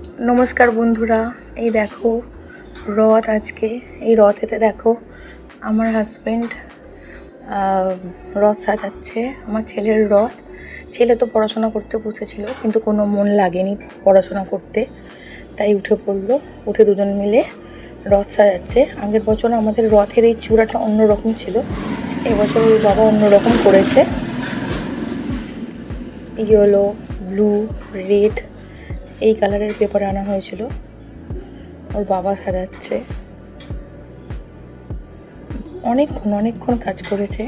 নমস্কার বন্ধুরা, এই দেখো রথ আজকে। এই রথেতে দেখো আমার হাজব্যান্ড রথ সাজাচ্ছে, আমার ছেলের রথ। ছেলে তো পড়াশোনা করতে বসেছিল কিন্তু কোনো মন লাগেনি পড়াশোনা করতে, তাই উঠে পড়লো। উঠে দুজন মিলে রথ সাজাচ্ছে। আগের বছর আমাদের রথের এই চূড়াটা অন্যরকম ছিল, এবছর ওর বাবা অন্যরকম করেছে। ইয়েলো, ব্লু, রেড এই কালারের পেপার আনা হয়েছিল। ওর বাবা সাজাচ্ছে। অনেকক্ষণ কাজ করেছে,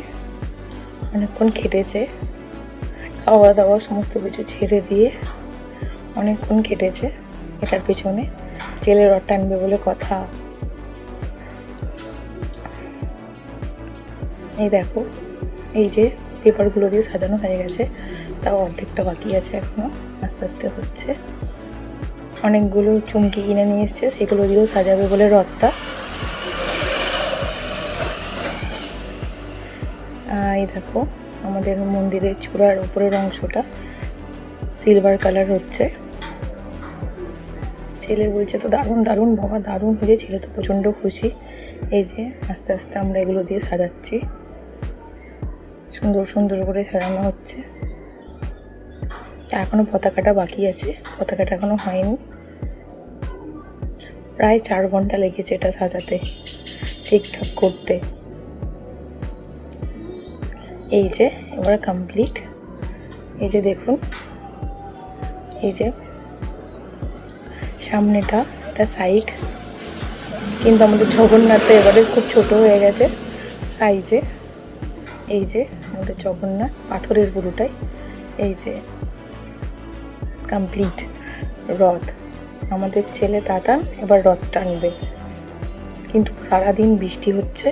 অনেকক্ষণ খেটেছে, খাওয়া দাওয়া সমস্ত কিছু ছেড়ে দিয়ে অনেকক্ষণ খেটেছে এটার পেছনে। ছেলে রথ টানবে বলে কথা। এই দেখো, এই যে পেপারগুলো দিয়ে সাজানো হয়ে গেছে, তাও অর্ধেকটা বাকি আছে এখনো, আস্তে আস্তে হচ্ছে। অনেকগুলো চুমকি কিনে নিয়ে এসছে, সেগুলো দিয়েও সাজাবে বলে রথটা। এই দেখো আমাদের মন্দিরের চূড়ার উপরের অংশটা সিলভার কালার হচ্ছে। ছেলে বলছে তো দারুণ দারুণ বাবা, দারুণ হয়েছে। ছেলে তো প্রচণ্ড খুশি। এই যে আস্তে আস্তে আমরা এগুলো দিয়ে সাজাচ্ছি, সুন্দর সুন্দর করে সাজানো হচ্ছে। এখনও পতাকাটা বাকি আছে, পতাকাটা এখনও হয়নি। প্রায় 4 ঘন্টা লেগেছে এটা সাজাতে, ঠিকঠাক করতে। এই যে এবার কমপ্লিট। এই যে দেখুন, এই যে সামনেটা, এটা সাইড, কিন্তু আমাদের জগন্নাথ এবারে খুব ছোট হয়ে গেছে সাইজে। এই যে আমাদের জগন্নাথ পাথরের পুরোটাই। এই যে কমপ্লিট রথ। আমাদের ছেলে দাদা এবার রথ টানবে, কিন্তু সারাদিন বৃষ্টি হচ্ছে।